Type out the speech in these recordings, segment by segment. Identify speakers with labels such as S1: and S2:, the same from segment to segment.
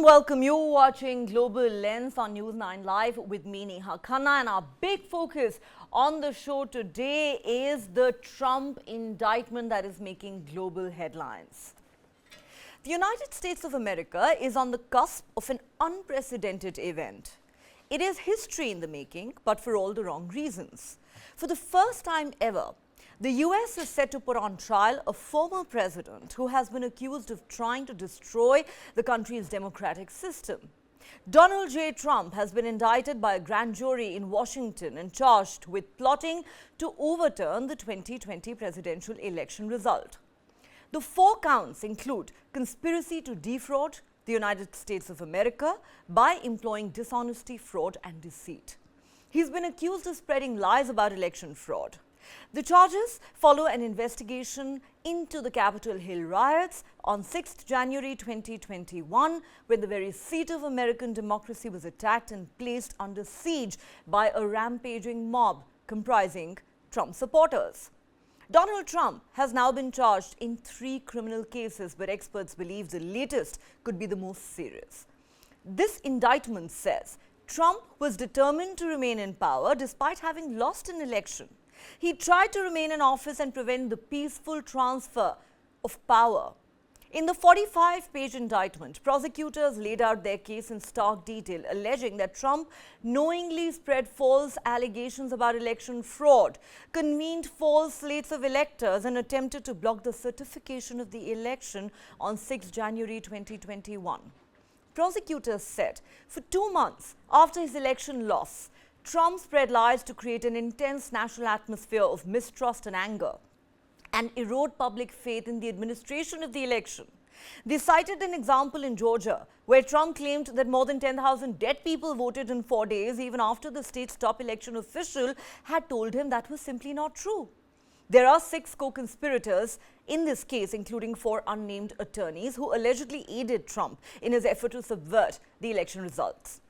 S1: warm welcome. You're watching Global Lens on News9 Live with me, Neha Khanna, and our big focus on the show today is the Trump indictment that is making global headlines. The United States of America is on the cusp of an unprecedented event. It is history in the making, but for all the wrong reasons. For the first time ever, the US is set to put on trial a former president who has been accused of trying to destroy the country's democratic system. Donald J. Trump has been indicted by a grand jury in Washington and charged with plotting to overturn the 2020 presidential election result. The 4 counts include conspiracy to defraud the United States of America by employing dishonesty, fraud and deceit. He's been accused of spreading lies about election fraud. The charges follow an investigation into the Capitol Hill riots on 6th January 2021, when the very seat of American democracy was attacked and placed under siege by a rampaging mob comprising Trump supporters. Donald Trump has now been charged in 3 criminal cases, but experts believe the latest could be the most serious. This indictment says Trump was determined to remain in power despite having lost an election. He tried to remain in office and prevent the peaceful transfer of power. In the 45-page indictment, prosecutors laid out their case in stark detail, alleging that Trump knowingly spread false allegations about election fraud, convened false slates of electors, and attempted to block the certification of the election on 6 January 2021. Prosecutors said for 2 months after his election loss, Trump spread lies to create an intense national atmosphere of mistrust and anger and erode public faith in the administration of the election. They cited an example in Georgia, where Trump claimed that more than 10,000 dead people voted in 4 days, even after the state's top election official had told him that was simply not true. There are 6 co-conspirators in this case, including 4 unnamed attorneys who allegedly aided Trump in his effort to subvert the election results.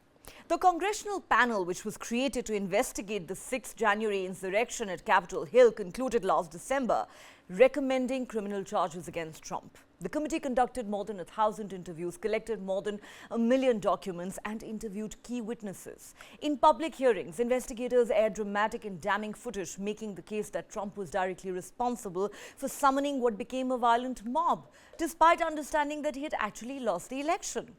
S1: The congressional panel, which was created to investigate the 6th January insurrection at Capitol Hill, concluded last December, recommending criminal charges against Trump. The committee conducted more than 1,000 interviews, collected more than 1 million documents, and interviewed key witnesses. In public hearings, investigators aired dramatic and damning footage, making the case that Trump was directly responsible for summoning what became a violent mob, despite understanding that he had actually lost the election.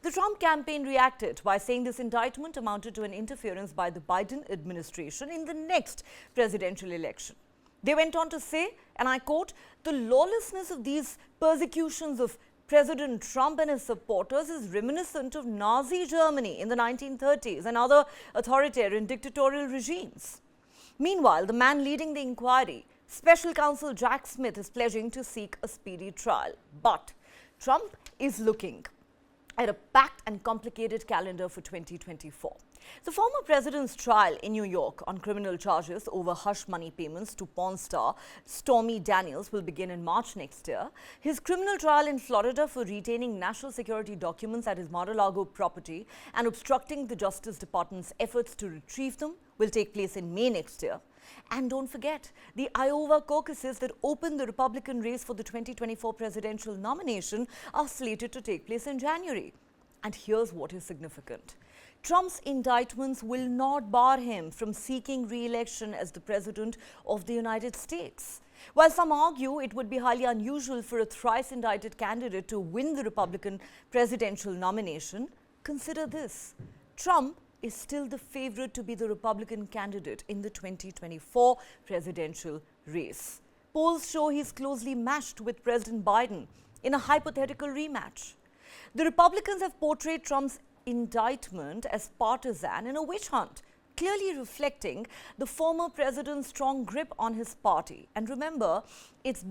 S1: The Trump campaign reacted by saying this indictment amounted to an interference by the Biden administration in the next presidential election. They went on to say, and I quote, "The lawlessness of these persecutions of President Trump and his supporters is reminiscent of Nazi Germany in the 1930s and other authoritarian dictatorial regimes." Meanwhile, the man leading the inquiry, Special Counsel Jack Smith, is pledging to seek a speedy trial. But Trump is looking at a packed and complicated calendar for 2024. The former president's trial in New York on criminal charges over hush money payments to porn star Stormy Daniels will begin in March next year. His criminal trial in Florida for retaining national security documents at his Mar-a-Lago property and obstructing the Justice Department's efforts to retrieve them will take place in May next year. And don't forget, the Iowa caucuses that open the Republican race for the 2024 presidential nomination are slated to take place in January. And here's what is significant. Trump's indictments will not bar him from seeking re-election as the President of the United States. While some argue it would be highly unusual for a thrice-indicted candidate to win the Republican presidential nomination, consider this. Trump is still the favorite to be the Republican candidate in the 2024 presidential race. Polls show he's closely matched with President Biden in a hypothetical rematch. The Republicans have portrayed Trump's indictment as partisan in a witch hunt, clearly reflecting the former president's strong grip on his party. And remember, its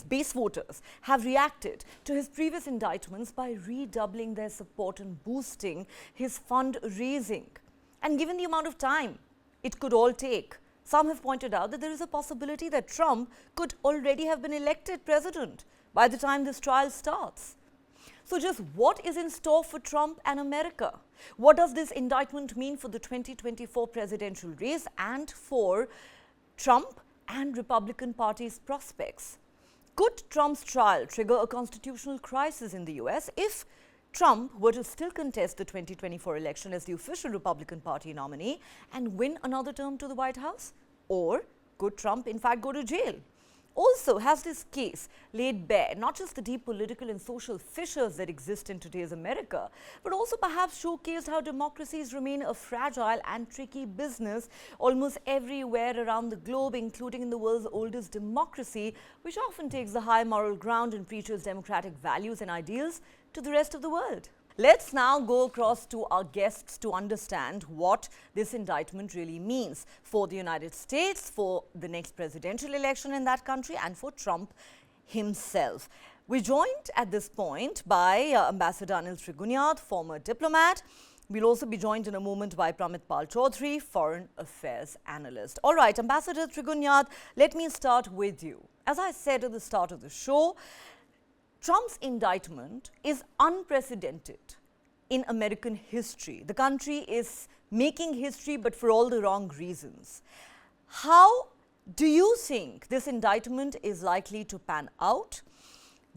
S1: base voters have reacted to his previous indictments by redoubling their support and boosting his fundraising. And given the amount of time it could all take, some have pointed out that there is a possibility that Trump could already have been elected president by the time this trial starts. So just what is in store for Trump and America? What does this indictment mean for the 2024 presidential race and for Trump and Republican Party's prospects? Could Trump's trial trigger a constitutional crisis in the US if Trump were to still contest the 2024 election as the official Republican Party nominee and win another term to the White House? Or could Trump in fact go to jail? Also, has this case laid bare not just the deep political and social fissures that exist in today's America, but also perhaps showcased how democracies remain a fragile and tricky business almost everywhere around the globe, including in the world's oldest democracy, which often takes the high moral ground and preaches democratic values and ideals to the rest of the world. Let's now go across to our guests to understand what this indictment really means for the United States, for the next presidential election in that country, and for Trump himself. We're joined at this point by Ambassador Anil Trigunyad, former diplomat. We'll also be joined in a moment by Pramit Pal Chaudhary, foreign affairs analyst. All right, Ambassador Trigunyad, let me start with you. As I said at the start of the show, Trump's indictment is unprecedented in American history. The country is making history, but for all the wrong reasons. How do you think this indictment is likely to pan out?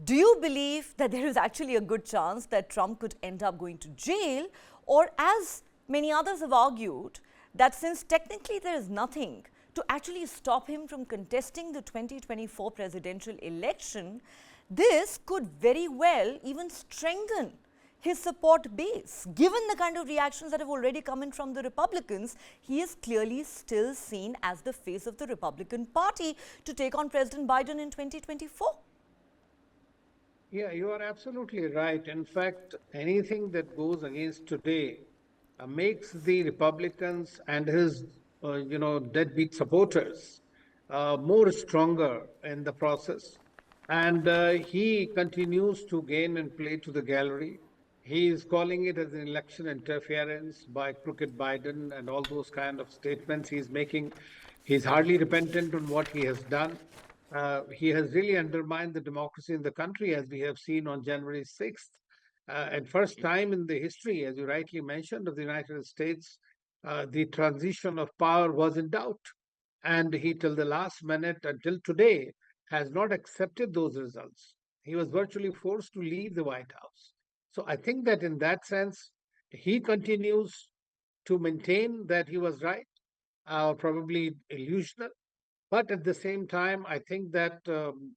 S1: Do you believe that there is actually a good chance that Trump could end up going to jail? Or, as many others have argued, that since technically there is nothing to actually stop him from contesting the 2024 presidential election, this could very well even strengthen his support base. Given the kind of reactions that have already come in from the Republicans, he is clearly still seen as the face of the Republican Party to take on President Biden in 2024.
S2: Yeah, you are absolutely right. In fact, anything that goes against today makes the Republicans and his, deadbeat supporters more stronger in the process. And he continues to gain and play to the gallery. He is calling it as an election interference by crooked Biden and all those kind of statements he's making. He's hardly repentant on what he has done. He has really undermined the democracy in the country, as we have seen on January 6th. And first time in the history, as you rightly mentioned, of the United States, the transition of power was in doubt. And he, till the last minute, until today, has not accepted those results. He was virtually forced to leave the White House. So I think that in that sense, he continues to maintain that he was right, probably illusional. But at the same time, I think that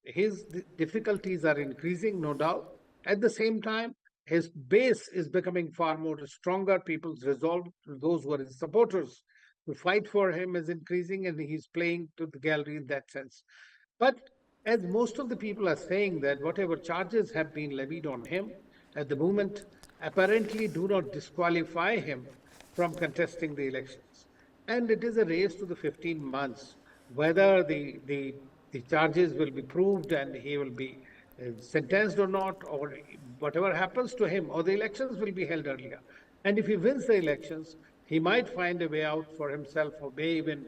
S2: his difficulties are increasing, no doubt. At the same time, his base is becoming far more stronger. People's resolve, those who are his supporters, to fight for him is increasing, and he's playing to the gallery in that sense. But as most of the people are saying that whatever charges have been levied on him at the moment apparently do not disqualify him from contesting the elections. And it is a race to the 15 months, whether the charges will be proved and he will be sentenced or not, or whatever happens to him, or the elections will be held earlier. And if he wins the elections, he might find a way out for himself, or may even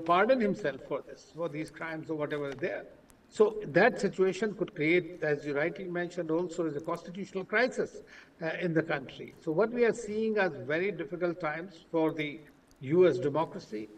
S2: pardon himself for this, for these crimes or whatever is there. So that situation could create, as you rightly mentioned, also is a constitutional crisis in the country. So what we are seeing as very difficult times for the U.S. democracy,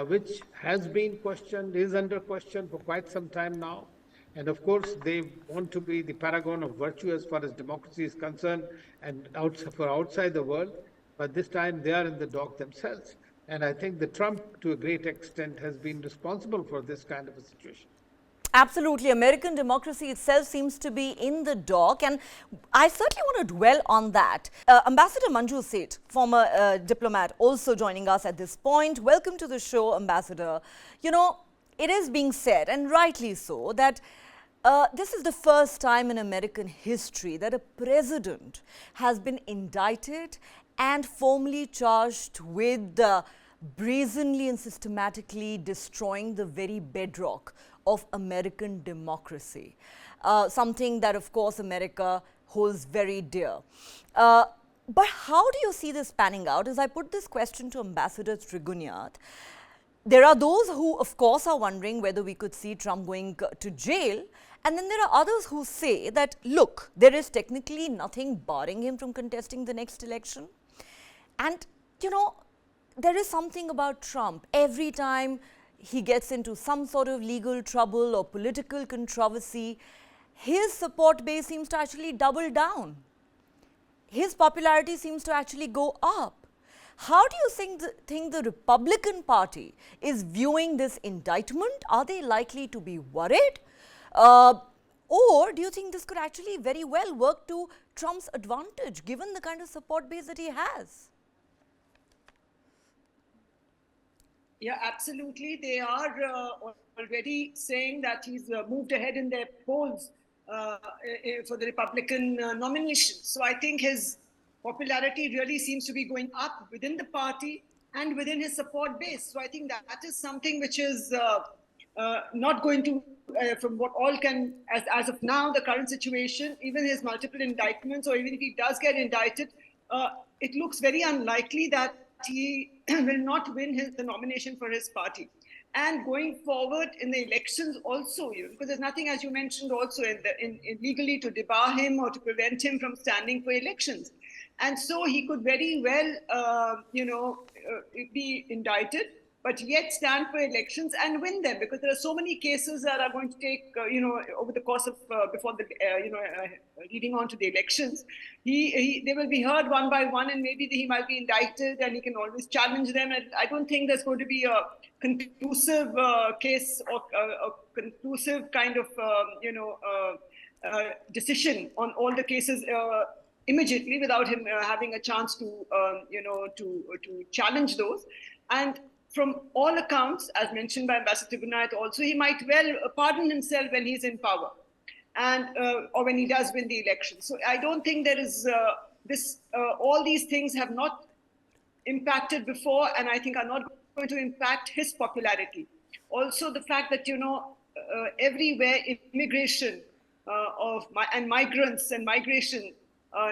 S2: which has been questioned, is under question for quite some time now. And of course, they want to be the paragon of virtue as far as democracy is concerned and for outside the world. But this time they are in the dock themselves. And I think that Trump, to a great extent, has been responsible for this kind of a situation.
S1: Absolutely. American democracy itself seems to be in the dock, and I certainly want to dwell on that. Ambassador Manju Seth, former diplomat, also joining us at this point. Welcome to the show, Ambassador. You know, it is being said, and rightly so, that this is the first time in American history that a president has been indicted and formally charged with brazenly and systematically destroying the very bedrock of American democracy, something that, of course, America holds very dear. But how do you see this panning out? As I put this question to Ambassador Trigunyad, there are those who, of course, are wondering whether we could see Trump going to jail. And then there are others who say that, look, there is technically nothing barring him from contesting the next election. And, you know, there is something about Trump. Every time he gets into some sort of legal trouble or political controversy, his support base seems to actually double down. His popularity seems to actually go up. How do you think the Republican Party is viewing this indictment? Are they likely to be worried? Uh, or do you think this could actually very well work to Trump's advantage, given the kind of support base that he has?
S3: Yeah, absolutely. They are already saying that he's moved ahead in their polls for the Republican nomination. So I think his popularity really seems to be going up within the party and within his support base. So I think that is something which is not going to, from what all can, as of now, the current situation, even his multiple indictments, or even if he does get indicted, it looks very unlikely that he will not win the nomination for his party. And going forward in the elections also, because there's nothing, as you mentioned, also in legally to debar him or to prevent him from standing for elections. And so he could very well, be indicted, but yet stand for elections and win them, because there are so many cases that are going to take, over the course of before the, leading on to the elections. They will be heard one by one, and maybe he might be indicted, and he can always challenge them. And I don't think there's going to be a conclusive case or a conclusive kind of, decision on all the cases immediately without him having a chance to, to challenge those. And from all accounts, as mentioned by Ambassador Gunath also, he might well pardon himself when he's in power, and or when he does win the election. So I don't think there is all these things have not impacted before, and I think are not going to impact his popularity. Also, the fact that, everywhere immigration and migrants and migration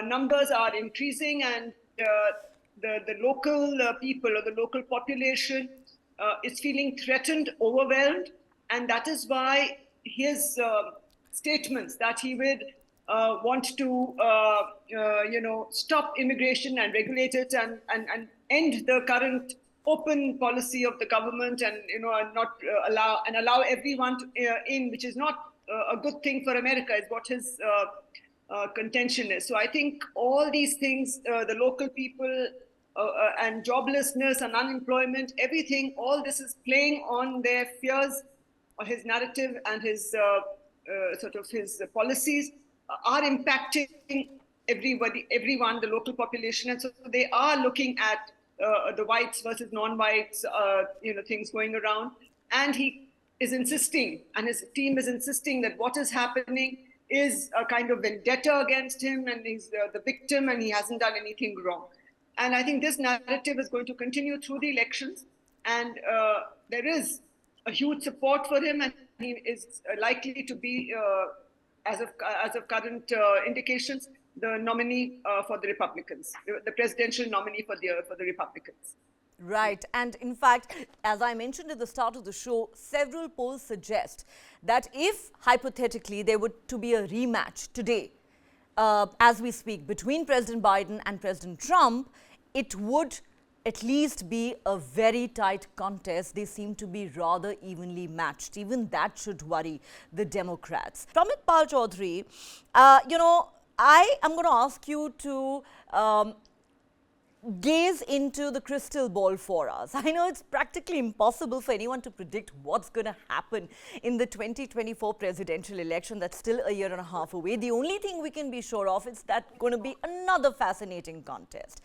S3: numbers are increasing, and the local people or the local population is feeling threatened, overwhelmed, and that is why his statements that he would want to, stop immigration and regulate it and end the current open policy of the government, and and not allow everyone in, which is not a good thing for America, is what his contention is. So I think all these things, the local people and joblessness and unemployment, everything, all this is playing on their fears, or his narrative and his his policies are impacting everyone, the local population. And so they are looking at the whites versus non-whites, things going around. And he is insisting, and his team is insisting, that what is happening is a kind of vendetta against him, and he's the victim, and he hasn't done anything wrong. And I think this narrative is going to continue through the elections, and there is a huge support for him, and he is likely to be, as of current indications, the nominee for the Republicans, the presidential nominee for the Republicans.
S1: Right. And in fact, as I mentioned at the start of the show, several polls suggest that if hypothetically there were to be a rematch today, as we speak, between President Biden and President Trump, it would at least be a very tight contest. They seem to be rather evenly matched. Even that should worry the Democrats. Pramit Pal Chaudhary, I am going to ask you to gaze into the crystal ball for us. I know it's practically impossible for anyone to predict what's going to happen in the 2024 presidential election. That's still a year and a half away. The only thing we can be sure of is that going to be another fascinating contest.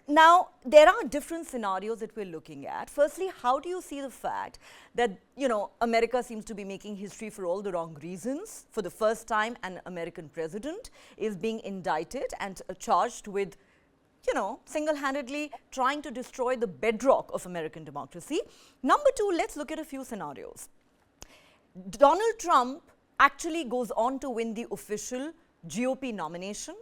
S1: Now, there are different scenarios that we're looking at. Firstly, how do you see the fact that, America seems to be making history for all the wrong reasons? For the first time, an American president is being indicted and charged with single-handedly trying to destroy the bedrock of American democracy. Number two, let's look at a few scenarios. Donald Trump actually goes on to win the official GOP nomination.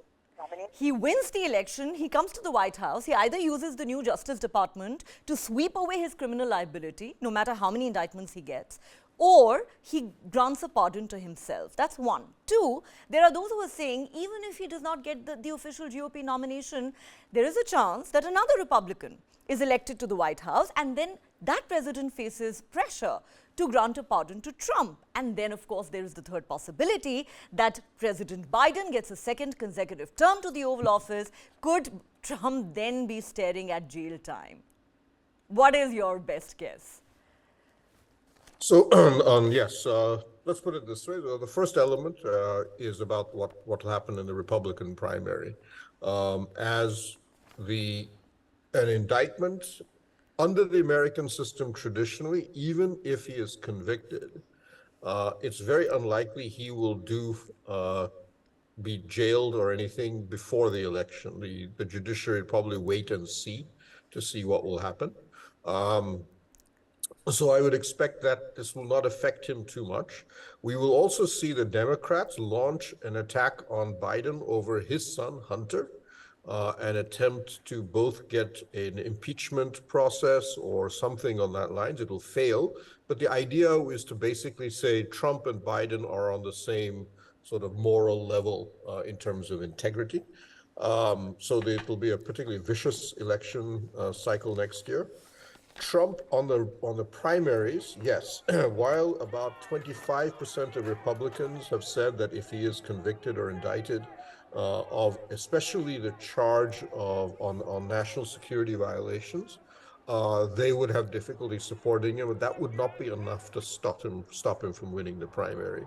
S1: He wins the election, he comes to the White House, he either uses the new Justice Department to sweep away his criminal liability, no matter how many indictments he gets, or he grants a pardon to himself. That's one. Two, there are those who are saying even if he does not get the official GOP nomination, there is a chance that another Republican is elected to the White House, and then that president faces pressure to grant a pardon to Trump. And then, of course, there is the third possibility that President Biden gets a second consecutive term to the Oval Office. Could Trump then be staring at jail time? What is your best guess?
S4: So, yes, let's put it this way. The first element is about what happened in the Republican primary. As an indictment under the American system traditionally, even if he is convicted, it's very unlikely he will be jailed or anything before the election. The judiciary probably wait and see to see what will happen. So I would expect that this will not affect him too much. We will also see the Democrats launch an attack on Biden over his son, Hunter, an attempt to both get an impeachment process or something on that lines. It'll fail. But the idea is to basically say Trump and Biden are on the same sort of moral level in terms of integrity. So it will be a particularly vicious election cycle next year. Trump on the primaries, yes. While about 25% of Republicans have said that if he is convicted or indicted of especially the charge of on national security violations, they would have difficulty supporting him, but that would not be enough to stop him from winning the primary.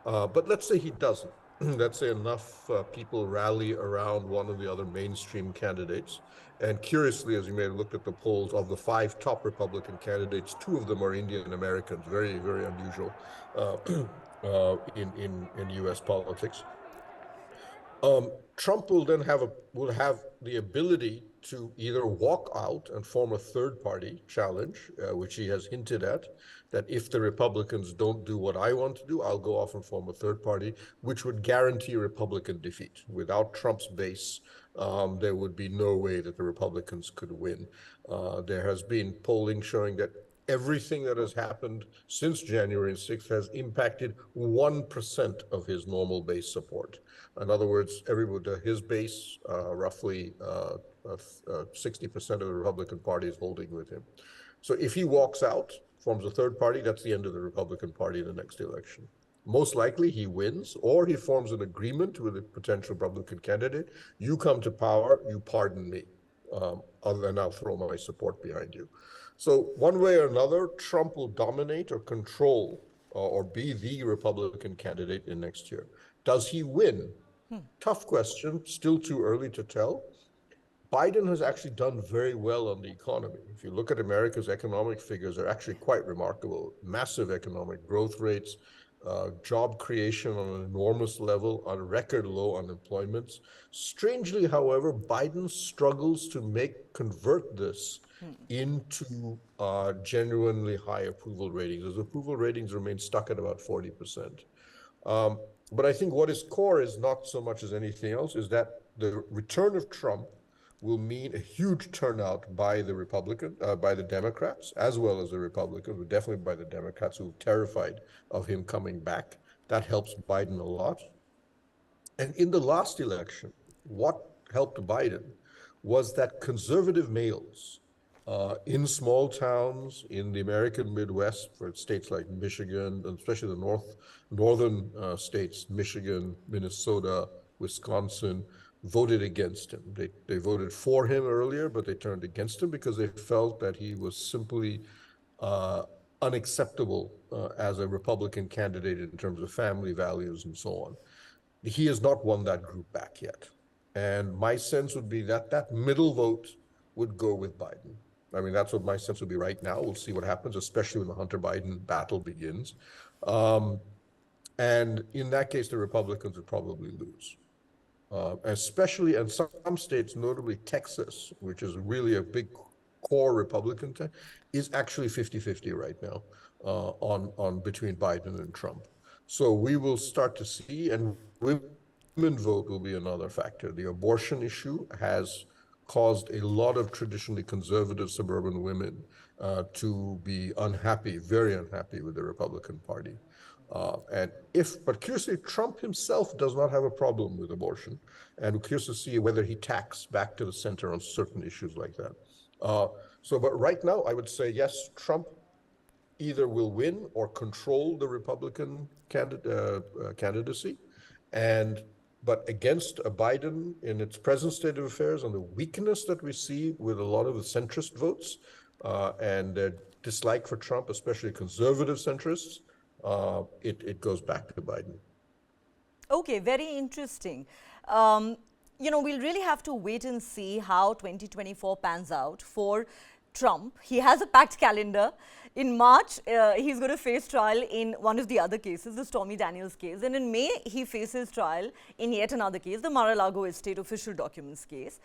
S4: But let's say he doesn't. Let's say enough people rally around one of the other mainstream candidates. And curiously, as you may have looked at the polls, of the 5 top Republican candidates, 2 of them are Indian Americans, very, very unusual in U.S. politics. Trump will then will have the ability to either walk out and form a third party challenge, which he has hinted at, that if the Republicans don't do what I want to do, I'll go off and form a third party, which would guarantee Republican defeat. Without Trump's base, there would be no way that the Republicans could win. There has been polling showing that everything that has happened since January 6th has impacted 1% of his normal base support. In other words, his base, roughly 60% of the Republican Party is holding with him. So if he walks out, forms a third party, that's the end of the Republican Party in the next election. Most likely he wins, or he forms an agreement with a potential Republican candidate. You come to power, you pardon me, other than I'll throw my support behind you. So one way or another, Trump will dominate or control or be the Republican candidate in next year. Does he win? Tough question, still too early to tell. Biden has actually done very well on the economy. If you look at America's economic figures, they're actually quite remarkable. Massive economic growth rates, job creation on an enormous level, on record low unemployment. Strangely, however, Biden struggles to convert this into genuinely high approval ratings. His approval ratings remain stuck at about 40%. But I think what is core is not so much as anything else, is that the return of Trump will mean a huge turnout by the Democrats, as well as the Republicans, but definitely by the Democrats, who are terrified of him coming back. That helps Biden a lot. And in the last election, what helped Biden was that conservative males in small towns in the American Midwest, for states like Michigan, and especially the northern states, Michigan, Minnesota, Wisconsin, voted against him. They voted for him earlier, but they turned against him because they felt that he was simply unacceptable as a Republican candidate in terms of family values and so on. He has not won that group back yet. And my sense would be that that middle vote would go with Biden. I mean, that's what my sense would be right now. We'll see what happens, especially when the Hunter Biden battle begins. And in that case, the Republicans would probably lose. Especially in some states, notably Texas, which is really a big core Republican, is actually 50-50 right now on between Biden and Trump. So we will start to see, and women vote will be another factor. The abortion issue has caused a lot of traditionally conservative suburban women to be unhappy, very unhappy with the Republican Party. But curiously, Trump himself does not have a problem with abortion, and we're curious to see whether he tacks back to the center on certain issues like that. But right now, I would say yes, Trump either will win or control the Republican candidacy. But against a Biden in its present state of affairs and the weakness that we see with a lot of the centrist votes and their dislike for Trump, especially conservative centrists, it goes back to Biden.
S1: Okay, very interesting. We'll really have to wait and see how 2024 pans out for Trump. He has a packed calendar. In March, he's going to face trial in one of the other cases, the Stormy Daniels case. And in May, he faces trial in yet another case, the Mar-a-Lago Estate official documents case.